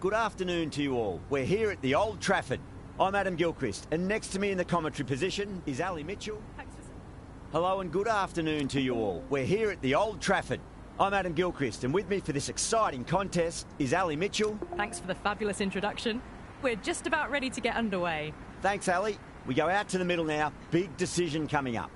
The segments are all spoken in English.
Good afternoon to you all. We're here at the Old Trafford. I'm Adam Gilchrist, and next to me in the commentary position is Ali Mitchell. Hello and good afternoon to you all. We're here at the Old Trafford. I'm Adam Gilchrist, and with me for this exciting contest is Ali Mitchell. Thanks for the fabulous introduction. We're just about ready to get underway. Thanks, Ali. We go out to the middle now. Big decision coming up.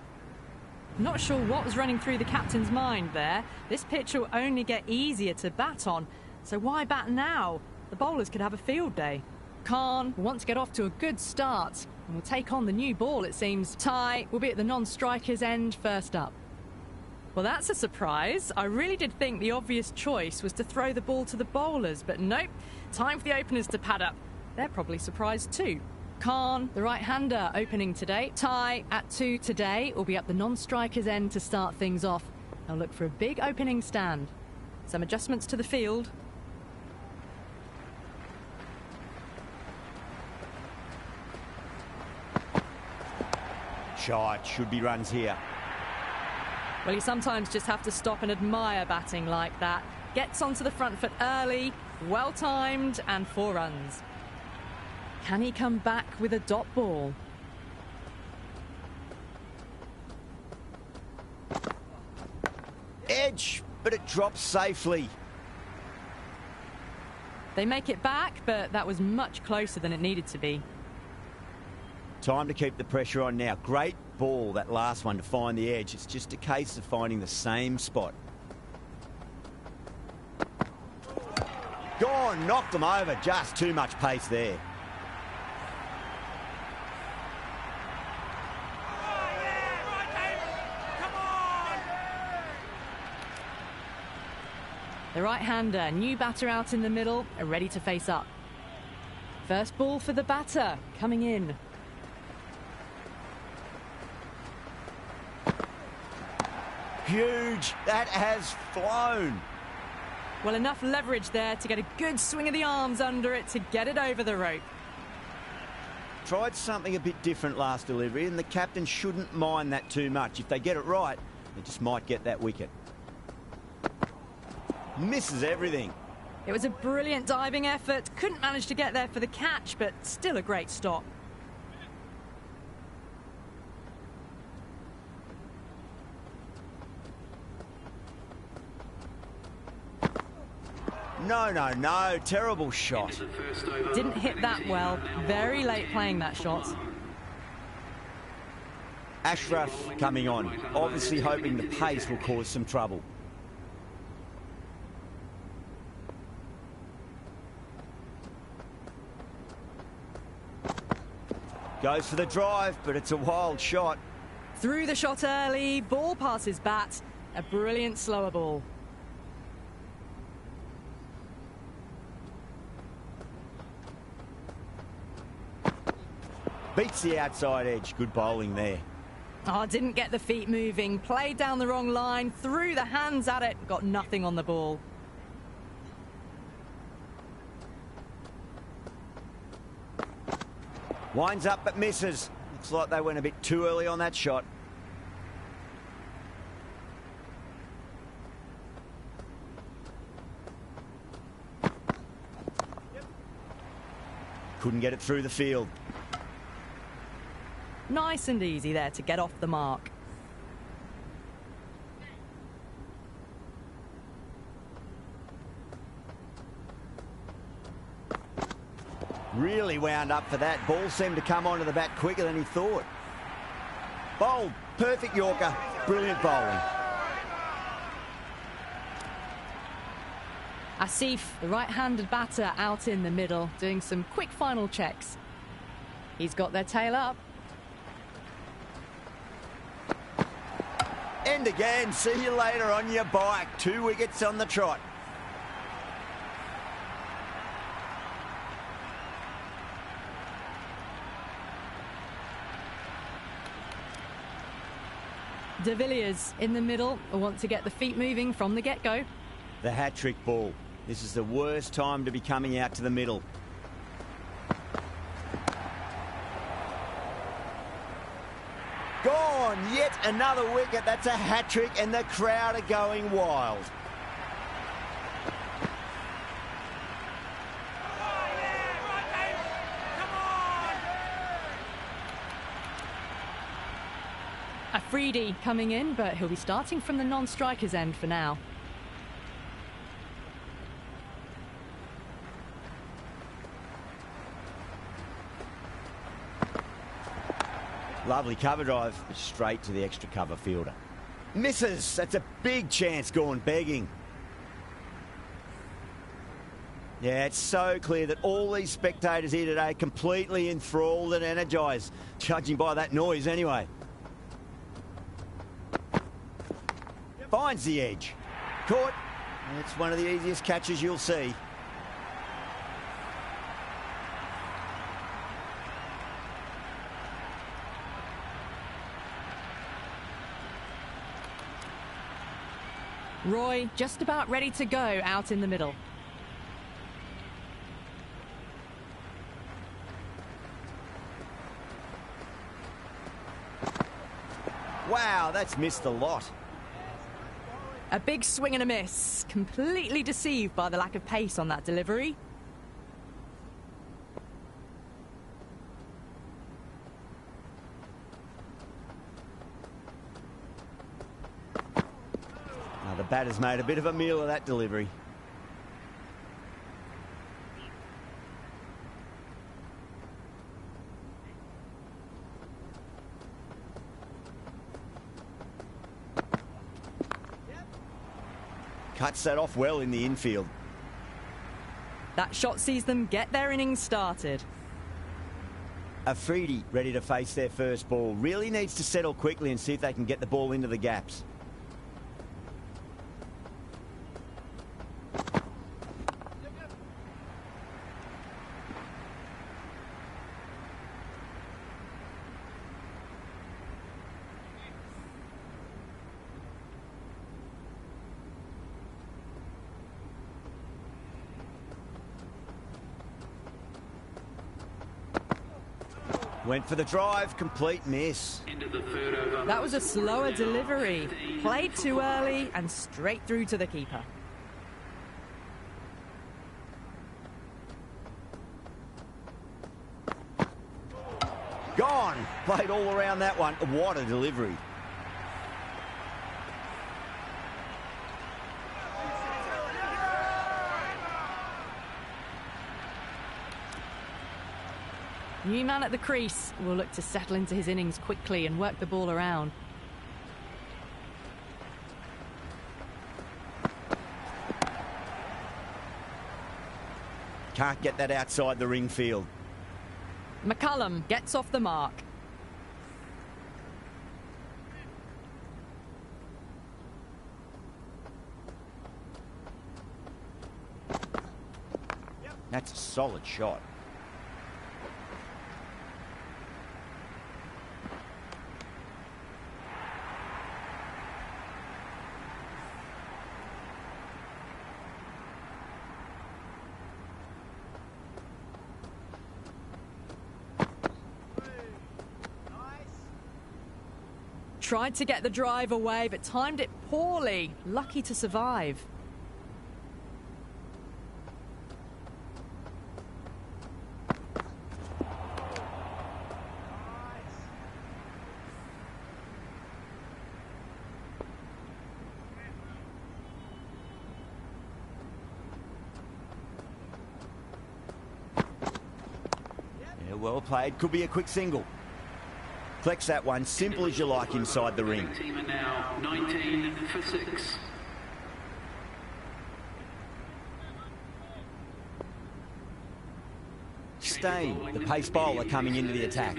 Not sure what was running through the captain's mind there. This pitch will only get easier to bat on, so why bat now? The bowlers could have a field day. Khan will want to get off to a good start and will take on the new ball, it seems. Ty will be at the non-striker's end first up. Well, that's a surprise. I really did think the obvious choice was to throw the ball to the bowlers, but nope. Time for the openers to pad up. They're probably surprised too. Khan, the right-hander, opening today. Ty, at 2 today, will be up the non-striker's end to start things off. They'll look for a big opening stand. Some adjustments to the field. Shot, should be runs here. Well, you sometimes just have to stop and admire batting like that. Gets onto the front foot early, well-timed, and 4 runs. Can he come back with a dot ball? Edge, but it drops safely. They make it back, but that was much closer than it needed to be. Time to keep the pressure on now. Great ball, that last one, to find the edge. It's just a case of finding the same spot. Gone, knocked them over. Just too much pace there. The right-hander, new batter out in the middle, are ready to face up. First ball for the batter, coming in. Huge. That has flown. Well, enough leverage there to get a good swing of the arms under it to get it over the rope. Tried something a bit different last delivery, and the captain shouldn't mind that too much. If they get it right, they just might get that wicket. Misses everything. It was a brilliant diving effort. Couldn't manage to get there for the catch, but still a great stop. No. Terrible shot. Didn't hit that well. Very late playing that shot. Ashraf coming on. Obviously hoping the pace will cause some trouble. Goes for the drive, but it's a wild shot. Threw the shot early. Ball passes bat. A brilliant slower ball. Beats the outside edge. Good bowling there. Oh, didn't get the feet moving. Played down the wrong line. Threw the hands at it. Got nothing on the ball. Winds up but misses. Looks like they went a bit too early on that shot. Couldn't get it through the field. Nice and easy there to get off the mark. Really wound up for that. Ball seemed to come onto the bat quicker than he thought. Bowled. Perfect Yorker. Brilliant bowling. Asif, the right-handed batter, out in the middle, doing some quick final checks. He's got their tail up. End again. See you later on your bike. 2 wickets on the trot. De Villiers in the middle will want to get the feet moving from the get-go. The hat-trick ball. This is the worst time to be coming out to the middle. Gone! Yet another wicket. That's a hat-trick, and the crowd are going wild. Freedy coming in, but he'll be starting from the non-striker's end for now. Lovely cover drive, straight to the extra cover fielder. Misses. That's a big chance gone begging. Yeah, it's so clear that all these spectators here today completely enthralled and energised, judging by that noise anyway. Finds the edge. Caught. It's one of the easiest catches you'll see. Roy just about ready to go out in the middle. Wow, that's missed a lot. A big swing and a miss. Completely deceived by the lack of pace on that delivery. Now the batter's made a bit of a meal of that delivery. Cuts that off well in the infield. That shot sees them get their innings started. Afridi ready to face their first ball. Really needs to settle quickly and see if they can get the ball into the gaps. Went for the drive, complete miss. That was a slower delivery. Played too early and straight through to the keeper. Gone. Played all around that one. What a delivery. New man at the crease will look to settle into his innings quickly and work the ball around. Can't get that outside the ring field. McCullum gets off the mark. That's a solid shot. Tried to get the drive away, but timed it poorly. Lucky to survive. Yeah, well played. Could be a quick single. Flex that one, simple as you like inside the ring. Team are now 19 for 6. Stain, the pace bowler, coming into the attack.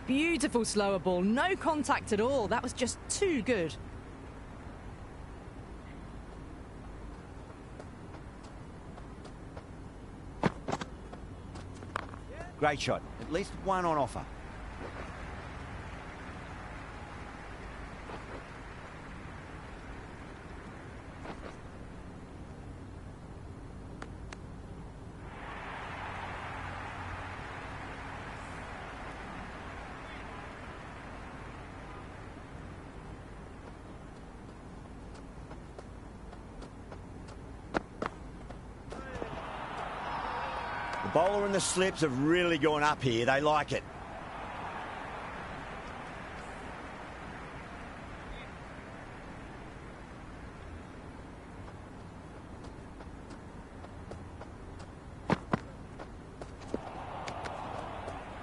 Beautiful slower ball, no contact at all. That was just too good. Great shot. At least one on offer. bowler and the slips have really gone up here. They like it.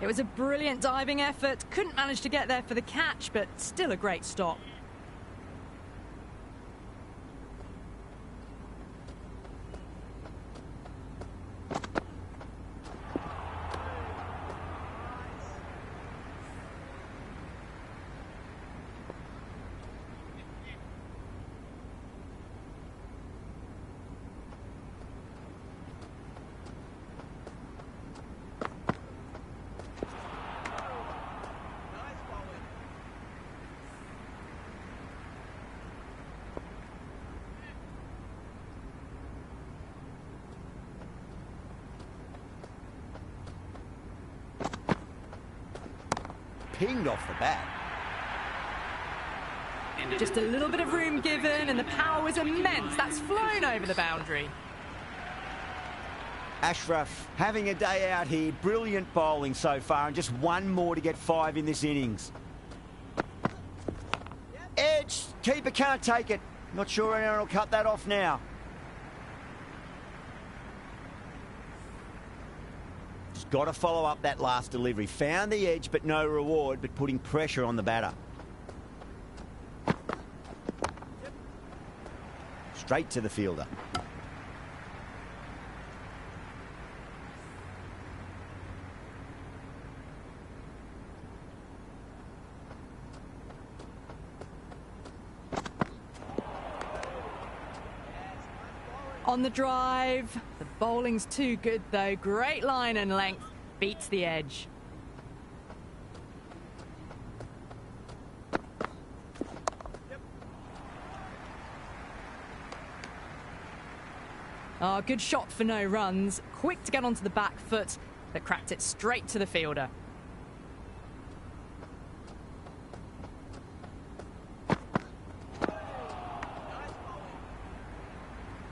It was a brilliant diving effort. Couldn't manage to get there for the catch, but still a great stop. Pinged off the bat. Just a little bit of room given and the power was immense. That's flown over the boundary. Ashraf having a day out here. Brilliant bowling so far and just one more to get 5 in this innings. Edge. Keeper can't take it. Not sure anyone will cut that off now. Got to follow up that last delivery. Found the edge, but no reward, but putting pressure on the batter. Straight to the fielder. On the drive. The bowling's too good, though. Great line and length. Beats the edge. Oh, good shot for no runs. Quick to get onto the back foot, but cracked it straight to the fielder.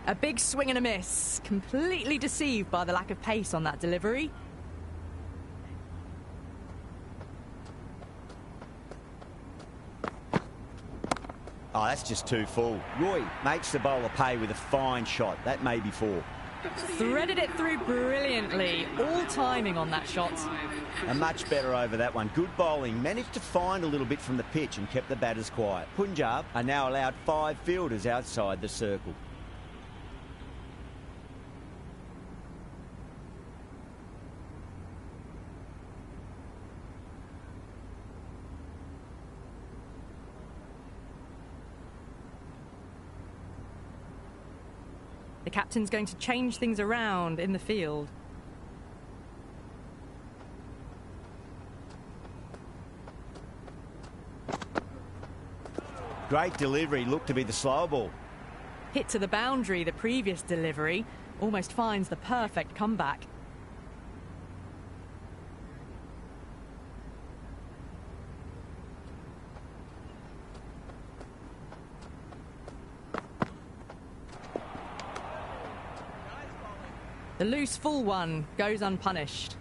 A big swing and a miss. Completely deceived by the lack of pace on that delivery. Oh, that's just too full. Roy makes the bowler pay with a fine shot. That may be 4. Threaded it through brilliantly. All timing on that shot. And much better over that one. Good bowling. Managed to find a little bit from the pitch and kept the batters quiet. Punjab are now allowed 5 fielders outside the circle. The captain's going to change things around in the field. Great delivery. Looked to be the slower ball. Hit to the boundary, the previous delivery. Almost finds the perfect comeback. The loose full one goes unpunished.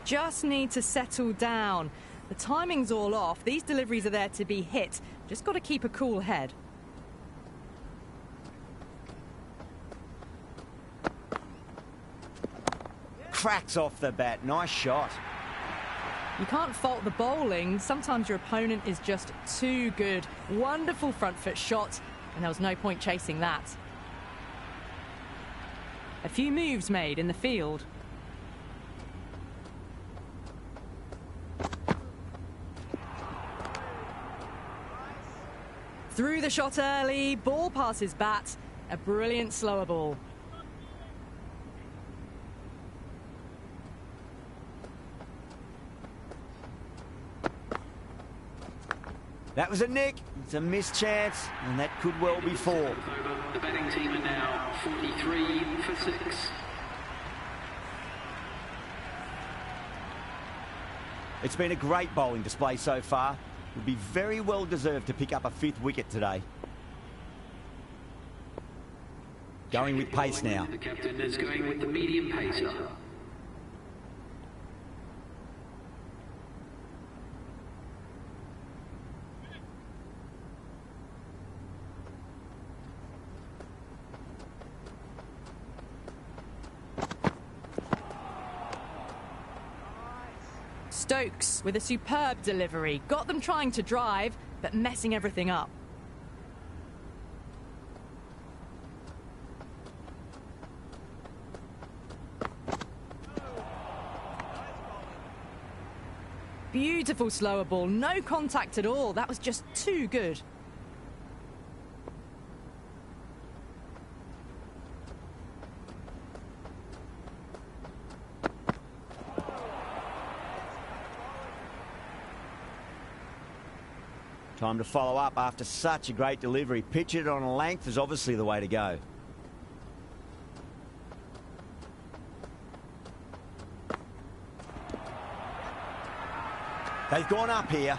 Just need to settle down. The timing's all off. These deliveries are there to be hit. Just got to keep a cool head. Cracks off the bat. Nice shot. You can't fault the bowling. Sometimes your opponent is just too good. Wonderful front foot shot, and there was no point chasing that. A few moves made in the field. Through the shot early, ball passes bat. A brilliant slower ball. That was a nick. It's a missed chance, and that could well be 4. The batting team are now 43 for 6. It's been a great bowling display so far. Would be very well deserved to pick up a 5th wicket today. Going with pace now. The captain is going with the medium pacer. Stokes with a superb delivery. Got them trying to drive, but messing everything up. Beautiful slower ball. No contact at all. That was just too good. Time to follow up after such a great delivery. Pitch it on a length is obviously the way to go. They've gone up here.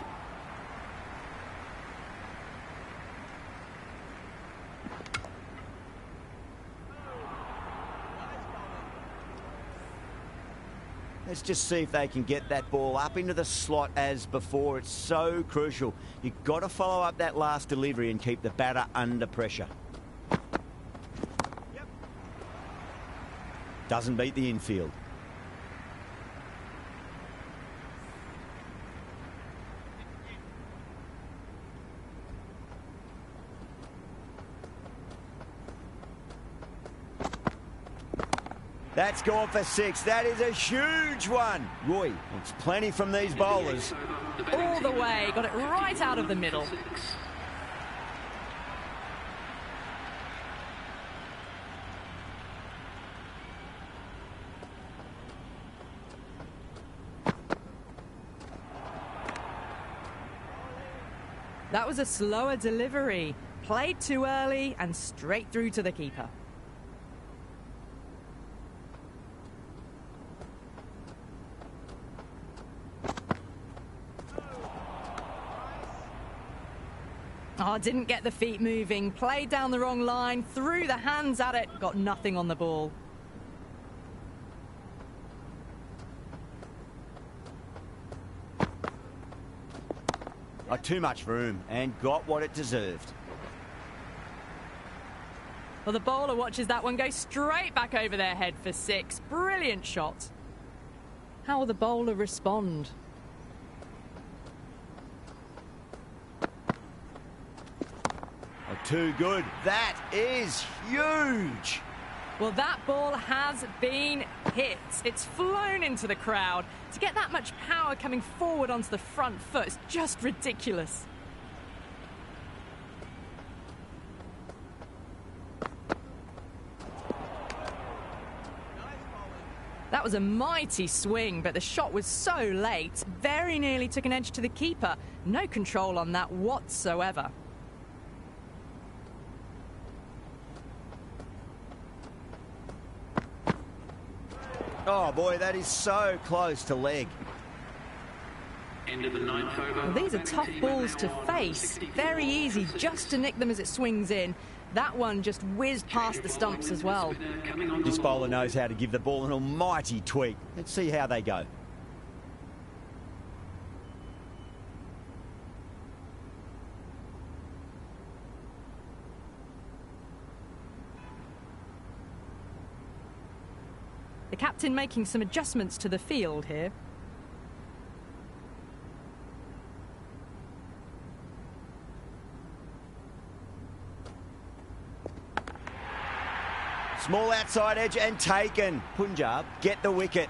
Let's just see if they can get that ball up into the slot as before. It's so crucial. You've got to follow up that last delivery and keep the batter under pressure. Yep. Doesn't beat the infield. That's gone for 6. That is a huge one. Roy wants plenty from these bowlers. All the way. Got it right out of the middle. That was a slower delivery. Played too early and straight through to the keeper. Oh, didn't get the feet moving. Played down the wrong line. Threw the hands at it. Got nothing on the ball. Too much room and got what it deserved. Well, the bowler watches that one go straight back over their head for 6. Brilliant shot. How will the bowler respond? Too good. That is huge. Well, that ball has been hit. It's flown into the crowd. To get that much power coming forward onto the front foot is just ridiculous. That was a mighty swing, but the shot was so late. Very nearly took an edge to the keeper. No control on that whatsoever. Oh boy, that is so close to leg. End of the 9th over. Well, these are tough balls to face. Very easy just to nick them as it swings in. That one just whizzed past the stumps as well. This bowler knows how to give the ball an almighty tweak. Let's see how they go. The captain making some adjustments to the field here. Small outside edge and taken. Punjab get the wicket.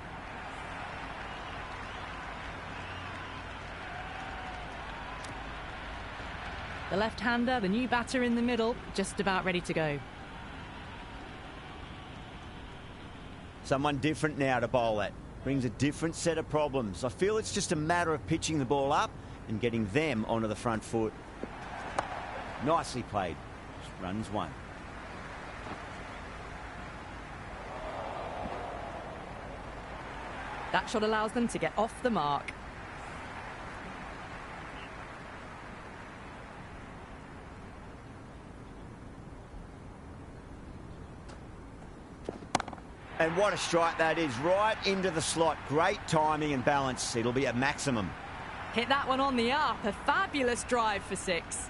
The left-hander, the new batter in the middle, just about ready to go. Someone different now to bowl at. Brings a different set of problems. I feel it's just a matter of pitching the ball up and getting them onto the front foot. Nicely played. Runs 1. That shot allows them to get off the mark. And what a strike that is, right into the slot. Great timing and balance. It'll be at maximum. Hit that one on the up. A fabulous drive for 6.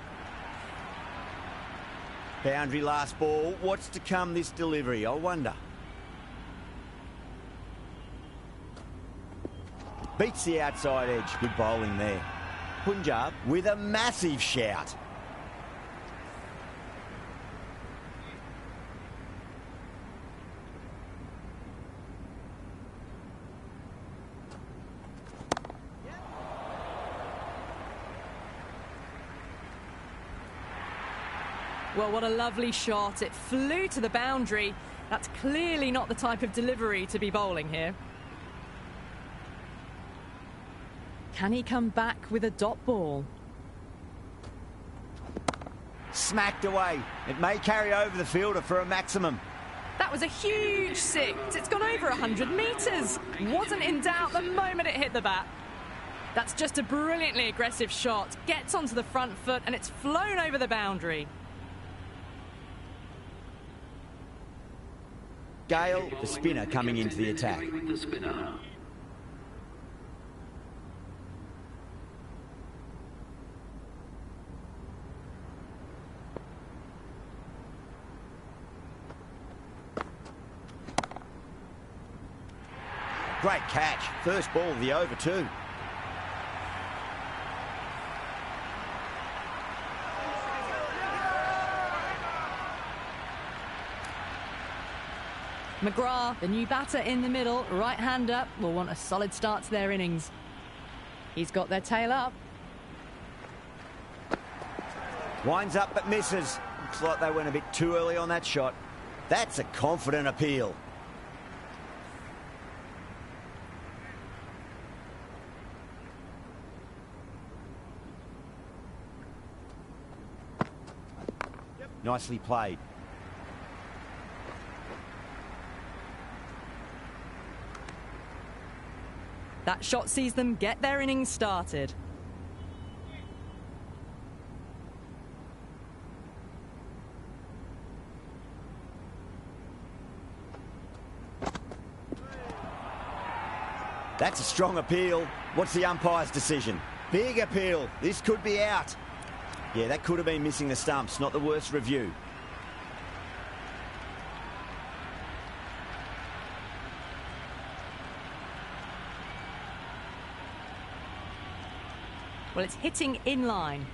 Boundary last ball. What's to come this delivery, I wonder. Beats the outside edge. Good bowling there. Punjab with a massive shout. Well, what a lovely shot. It flew to the boundary. That's clearly not the type of delivery to be bowling here. Can he come back with a dot ball? Smacked away. It may carry over the fielder for a maximum. That was a huge 6. It's gone over 100 metres. Wasn't in doubt the moment it hit the bat. That's just a brilliantly aggressive shot. Gets onto the front foot and it's flown over the boundary. Gale, the spinner, coming into the attack. Great catch. First ball of the over too. McGrath, the new batter in the middle, right-hander, will want a solid start to their innings. He's got their tail up. Winds up but misses. Looks like they went a bit too early on that shot. That's a confident appeal. Nicely played. That shot sees them get their innings started. That's a strong appeal. What's the umpire's decision? Big appeal. This could be out. Yeah, that could have been missing the stumps. Not the worst review. Well, it's hitting in line.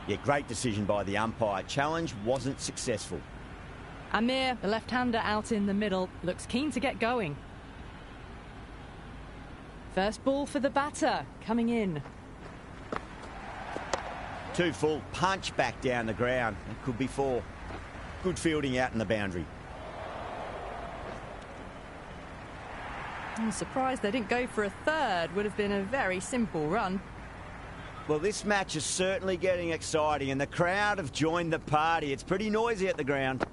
Yeah, great decision by the umpire. Challenge wasn't successful. Amir, the left-hander out in the middle, looks keen to get going. First ball for the batter, coming in. Too full, punch back down the ground. That could be 4. Good fielding out in the boundary. I'm surprised they didn't go for a third. Would have been a very simple run. Well, this match is certainly getting exciting and the crowd have joined the party. It's pretty noisy at the ground.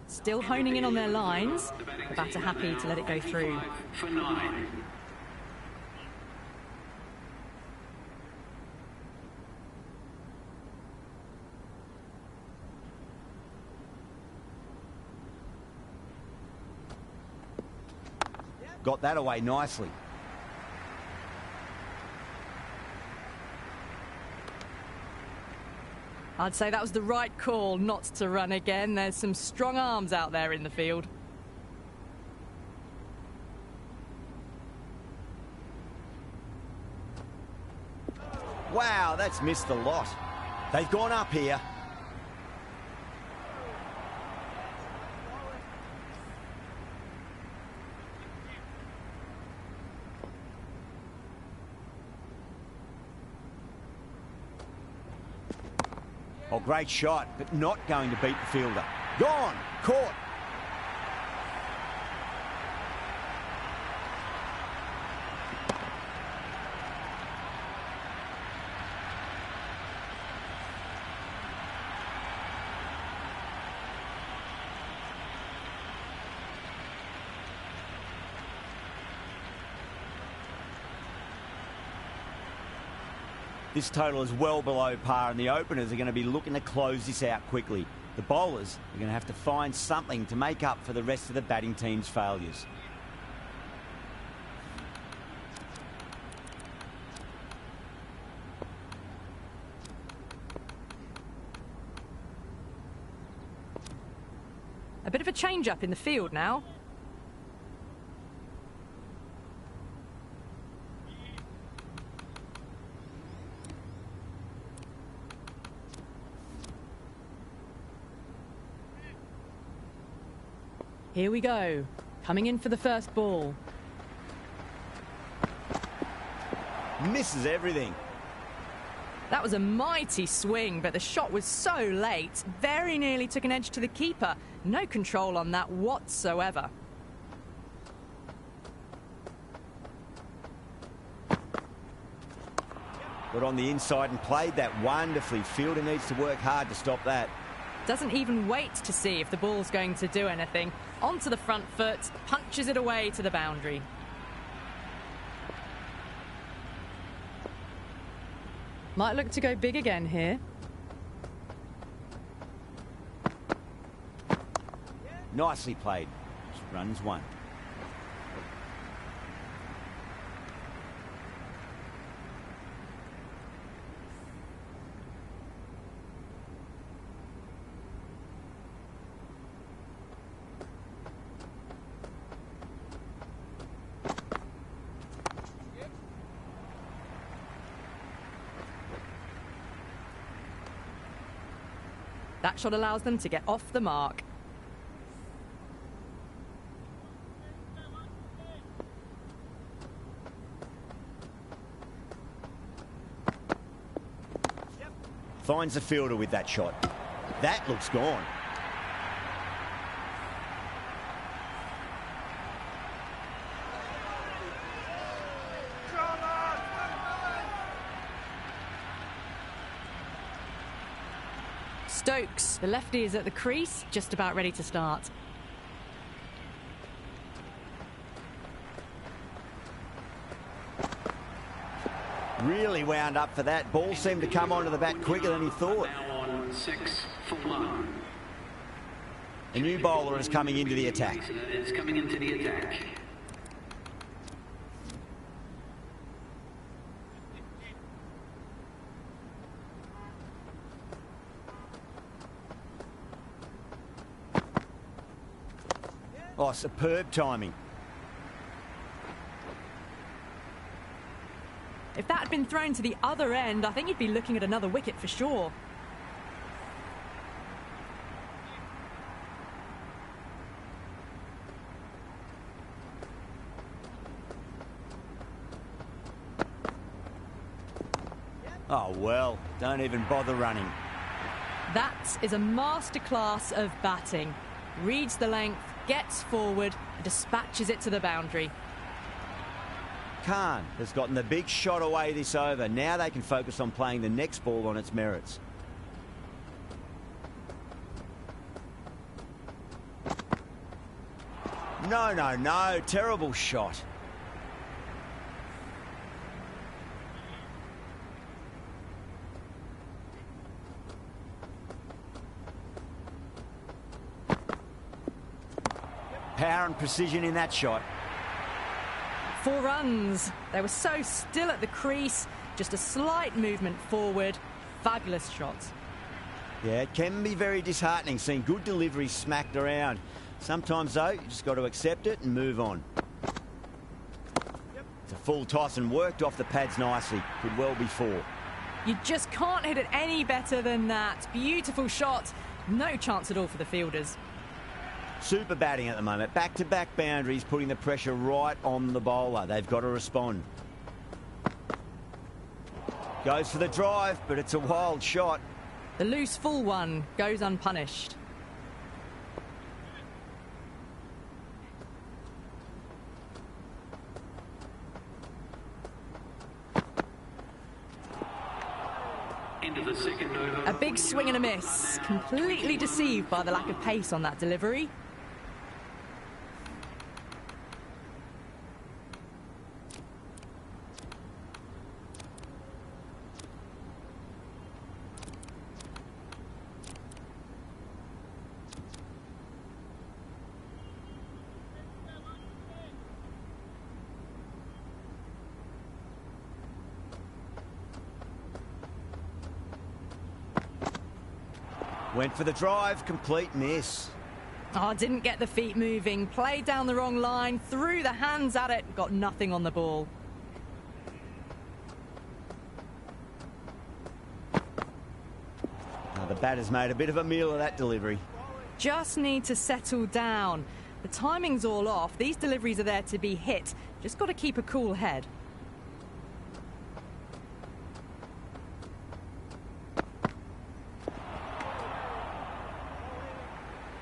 Still honing in on their lines. The batter happy to let it go through. For 9. Got that away nicely. I'd say that was the right call not to run again. There's some strong arms out there in the field. Wow, that's missed the lot. They've gone up here. Oh, great shot, but not going to beat the fielder. Gone, caught. This total is well below par, and the openers are going to be looking to close this out quickly. The bowlers are going to have to find something to make up for the rest of the batting team's failures. A bit of a change-up in the field now. Here we go. Coming in for the first ball. Misses everything. That was a mighty swing, but the shot was so late. Very nearly took an edge to the keeper. No control on that whatsoever. Got on the inside and played that wonderfully. Fielder needs to work hard to stop that. Doesn't even wait to see if the ball's going to do anything. Onto the front foot, punches it away to the boundary. Might look to go big again here. Nicely played. Runs one. That shot allows them to get off the mark. Finds the fielder with that shot. That looks gone. Stokes, the lefty, is at the crease, just about ready to start. Really wound up for that. Ball seemed to come onto the bat quicker than he thought. Now on 6 for 1. A new bowler is coming into the attack. It's coming into the attack. Oh, superb timing. If that had been thrown to the other end, I think you'd be looking at another wicket for sure. Oh, well, don't even bother running. That is a masterclass of batting. Reads the length, gets forward, and dispatches it to the boundary. Khan has gotten the big shot away this over. Now they can focus on playing the next ball on its merits. No, no, no. Terrible shot. Power and precision in that shot. 4 runs. They were so still at the crease. Just a slight movement forward. Fabulous shot. Yeah, it can be very disheartening seeing good delivery smacked around. Sometimes, though, you just got to accept it and move on. It's a full toss and worked off the pads nicely. Could well be 4. You just can't hit it any better than that. Beautiful shot. No chance at all for the fielders. Super batting at the moment. Back-to-back boundaries, putting the pressure right on the bowler. They've got to respond. Goes for the drive, but it's a wild shot. The loose full one goes unpunished. Into the second over. A big swing and a miss. Completely deceived by the lack of pace on that delivery. Went for the drive, complete miss. Oh, didn't get the feet moving, played down the wrong line, threw the hands at it, got nothing on the ball. The batter's made a bit of a meal of that delivery. Just need to settle down. The timing's all off. These deliveries are there to be hit. Just got to keep a cool head.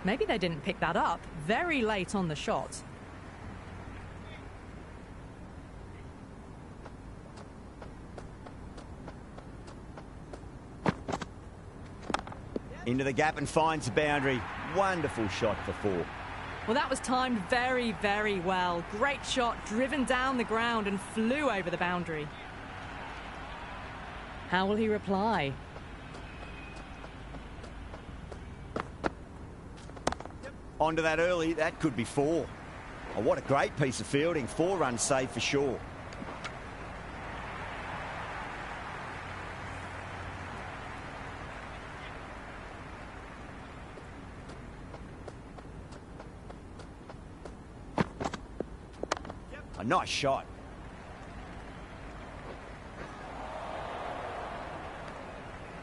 Maybe they didn't pick that up. Very late on the shot. Into the gap and finds the boundary. Wonderful shot for 4. Well, that was timed very, very well. Great shot, driven down the ground and flew over the boundary. How will he reply? Onto that early, that could be 4. Oh, what a great piece of fielding. 4 runs saved for sure. A nice shot.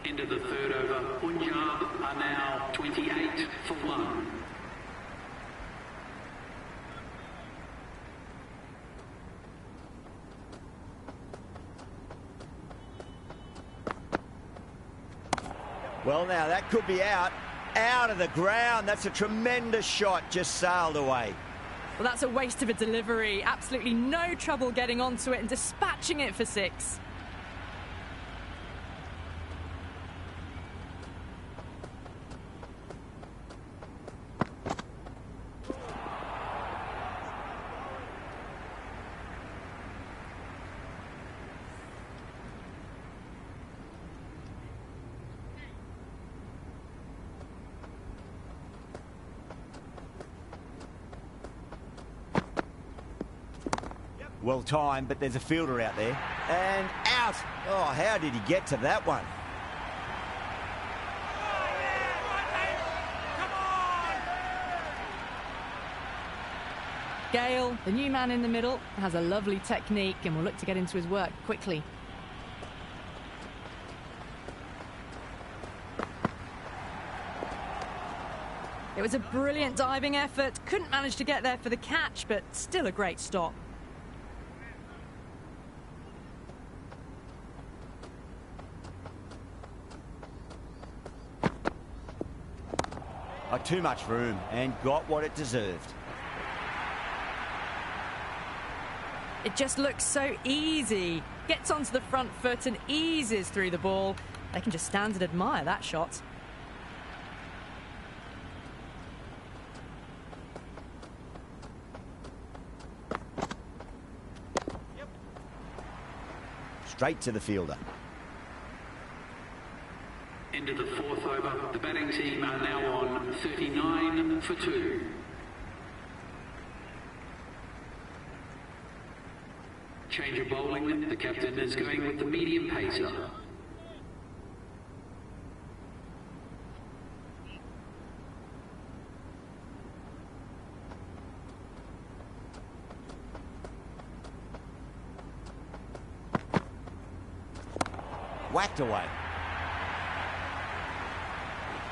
Into the third over. Punjab are now 28 for 1. Well, now that could be out of the ground. That's a tremendous shot, just sailed away. Well, that's a waste of a delivery. Absolutely no trouble getting onto it and dispatching it for 6. Well timed, but there's a fielder out there. And out. Oh, how did he get to that one? Gale, the new man in the middle, has a lovely technique and will look to get into his work quickly. It was a brilliant diving effort. Couldn't manage to get there for the catch, but still a great stop. Too much room and got what it deserved. It just looks so easy. Gets onto the front foot and eases through the ball. They can just stand and admire that shot. Straight to the fielder. Into the fourth over. The batting team are now on 39 for 2. Change of bowling. The captain is going with the medium pacer. Whacked away.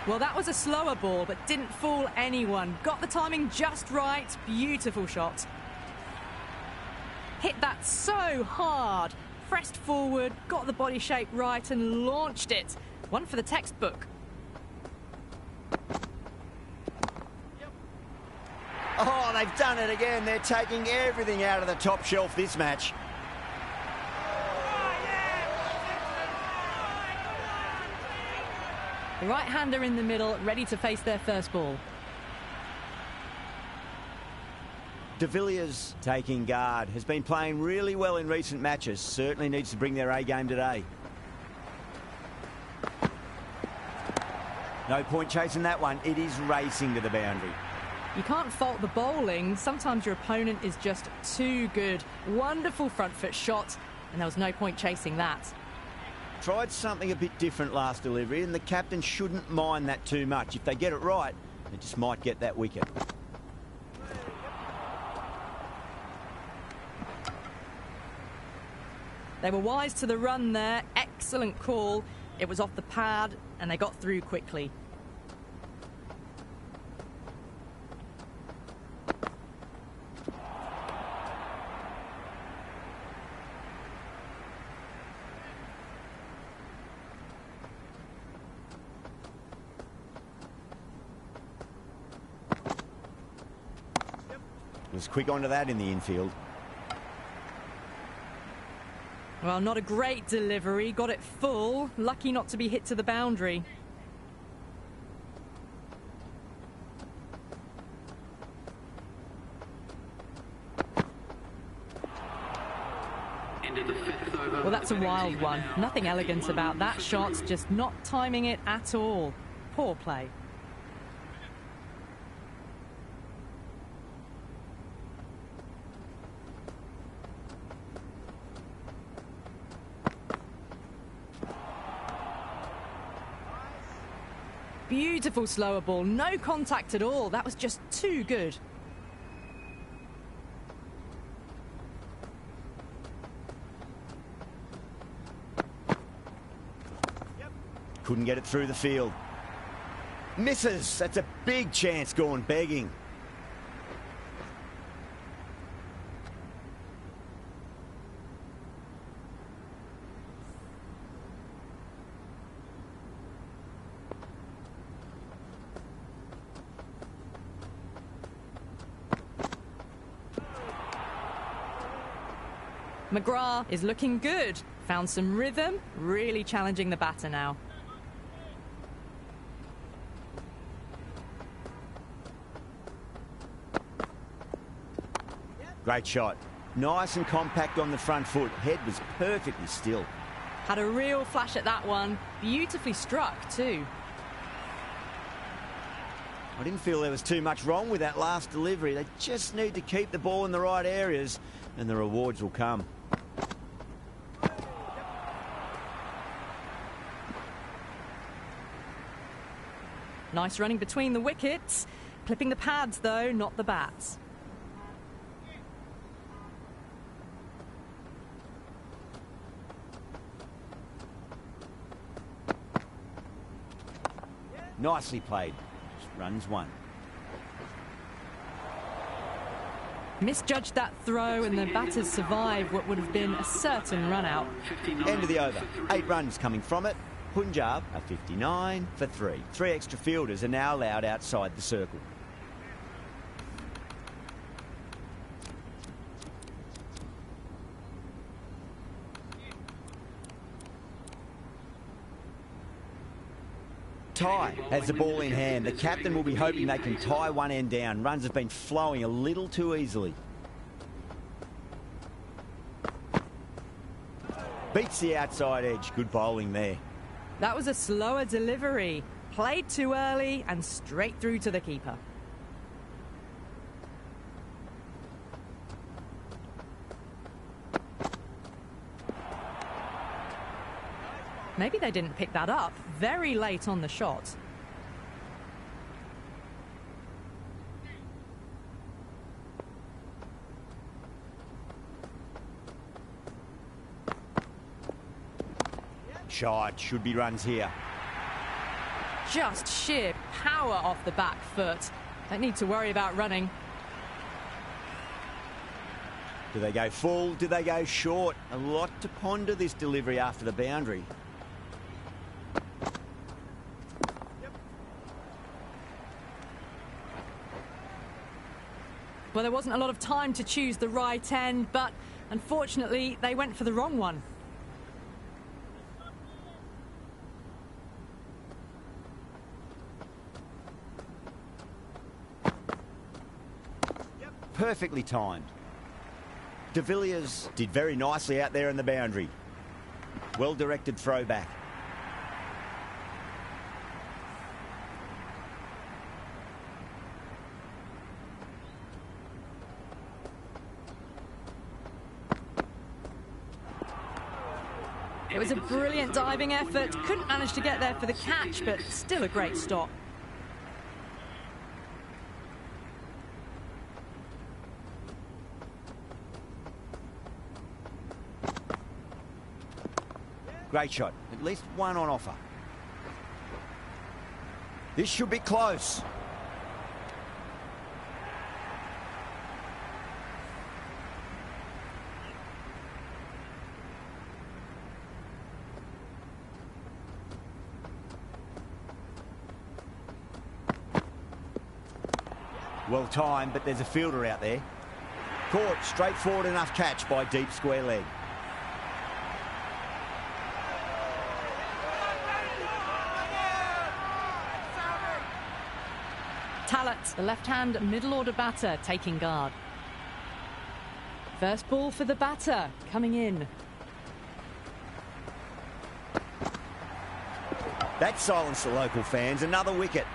Well, that was a slower ball, but didn't fool anyone. Got the timing just right. Beautiful shot. Hit that so hard. Pressed forward, got the body shape right and launched it. One for the textbook. Oh, they've done it again. They're taking everything out of the top shelf this match. The right-hander in the middle, ready to face their first ball. De Villiers taking guard. Has been playing really well in recent matches. Certainly needs to bring their A game today. No point chasing that one. It is racing to the boundary. You can't fault the bowling. Sometimes your opponent is just too good. Wonderful front foot shot, and there was no point chasing that. Tried something a bit different last delivery, and the captain shouldn't mind that too much. If they get it right, they just might get that wicket. They were wise to the run there. Excellent call. It was off the pad, and they got through quickly. Was quick onto that in the infield. Well, not a great delivery. Got it full. Lucky not to be hit to the boundary. Into the 5th over. Well, that's a wild one. Nothing elegant about that shot. Just not timing it at all. Poor play. Beautiful slower ball, no contact at all. That was just too good. Couldn't get it through the field. Misses. That's a big chance gone begging. McGrath is looking good. Found some rhythm, really challenging the batter now. Great shot. Nice and compact on the front foot. Head was perfectly still. Had a real flash at that one. Beautifully struck too. I didn't feel there was too much wrong with that last delivery. They just need to keep the ball in the right areas and the rewards will come. Nice running between the wickets. Clipping the pads though, not the bats. Nicely played. Just runs one. Misjudged that throw and the batters survived what would have been a certain run out. End of the over. 8 runs coming from it. Punjab are 59 for 3. 3 extra fielders are now allowed outside the circle. Ty has the ball in hand. The captain will be hoping they can tie one end down. Runs have been flowing a little too easily. Beats the outside edge. Good bowling there. That was a slower delivery. Played too early and straight through to the keeper. Maybe they didn't pick that up very late on the shot. Shot. Should be runs here. Just sheer power off the back foot. Don't need to worry about running. Do they go full? Do they go short? A lot to ponder this delivery after the boundary. Well, there wasn't a lot of time to choose the right end, but unfortunately they went for the wrong one. Perfectly timed. De Villiers did very nicely out there in the boundary. Well-directed throwback. It was a brilliant diving effort. Couldn't manage to get there for the catch, but still a great stop. Great shot. At least one on offer. This should be close. Well timed, but there's a fielder out there. Caught, straightforward enough catch by deep square leg. Talat, the left-hand middle-order batter, taking guard. First ball for the batter, coming in. That silenced the local fans. Another wicket.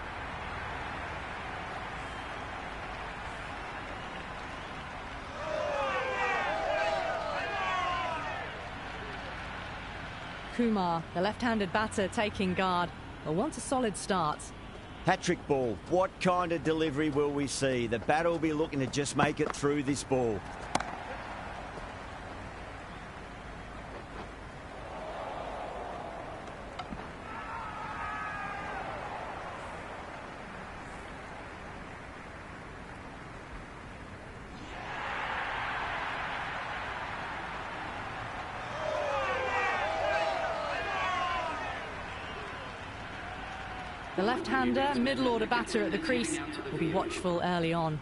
Kumar, the left-handed batter, taking guard. They'll want a solid start. Hat-trick ball. What kind of delivery will we see? The batter will be looking to just make it through this ball. The left-hander, middle-order batter at the crease, will be watchful early on.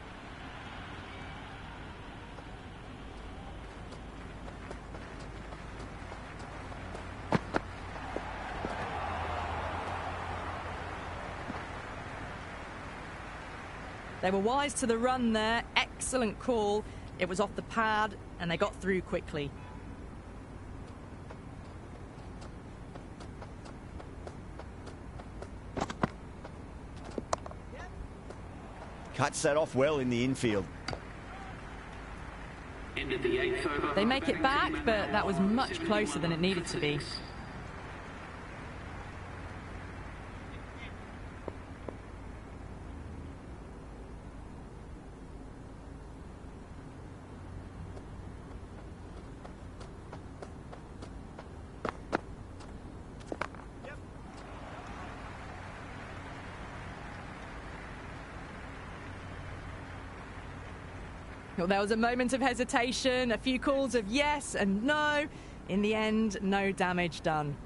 They were wise to the run there. Excellent call. It was off the pad, and they got through quickly. Cuts that off well in the infield. Ended the 8th over. They make it back, but that was much closer than it needed to be. Well, there was a moment of hesitation, a few calls of yes and no. In the end, no damage done.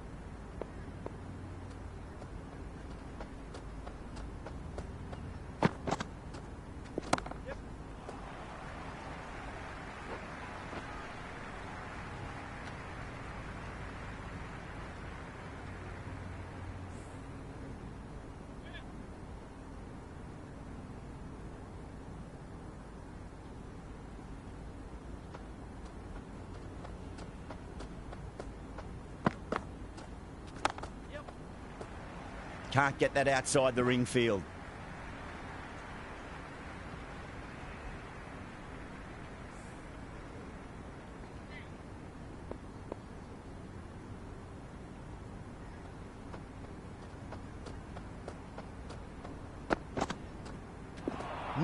Can't get that outside the ring field.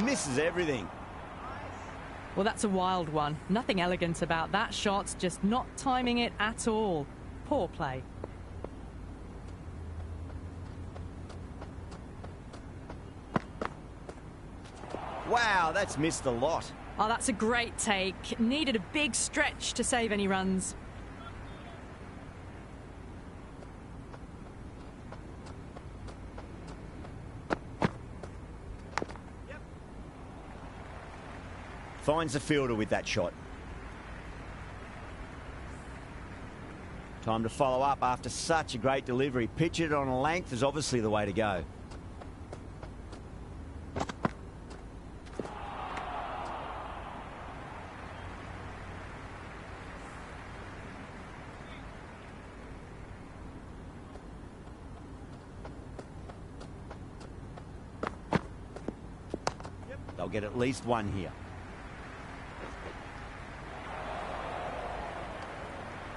Misses everything. Well, that's a wild one. Nothing elegant about that shot, just not timing it at all. Poor play. Wow, that's missed a lot. Oh, that's a great take. Needed a big stretch to save any runs. Finds the fielder with that shot. Time to follow up after such a great delivery. Pitch it on a length is obviously the way to go. They'll get at least one here.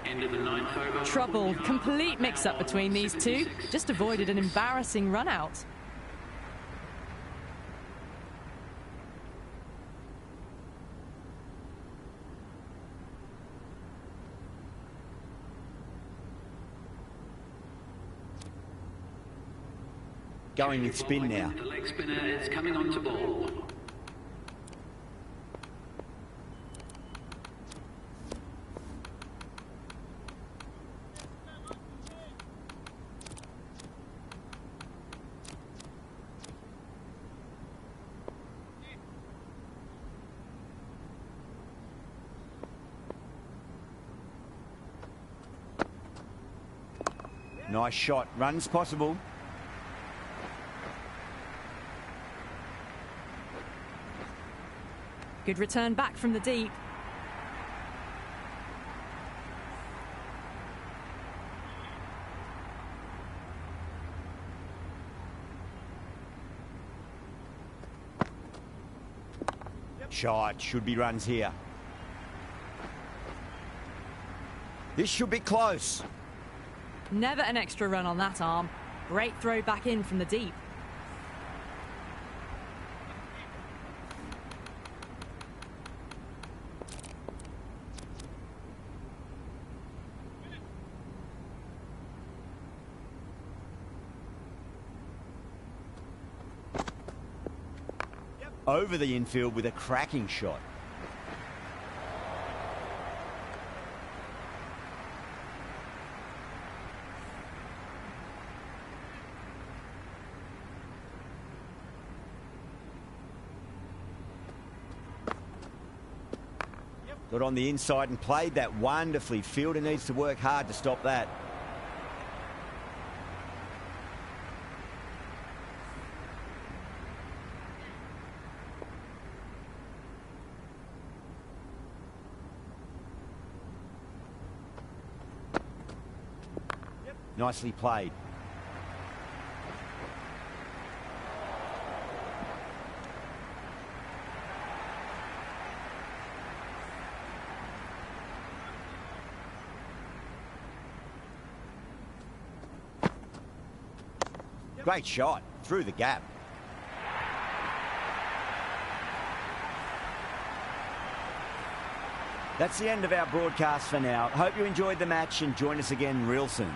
End of the 9th over. Trouble, complete mix-up between these two. Just avoided an embarrassing run-out. Going with spin now. The leg spinner is coming onto ball. Nice shot. Runs possible. Good return back from the deep. Shot. Should be runs here. This should be close. Never an extra run on that arm. Great throw back in from the deep. Over the infield with a cracking shot. Got on the inside and played that wonderfully. Fielder needs to work hard to stop that. Nicely played. Great shot through the gap. That's the end of our broadcast for now. Hope you enjoyed the match and join us again real soon.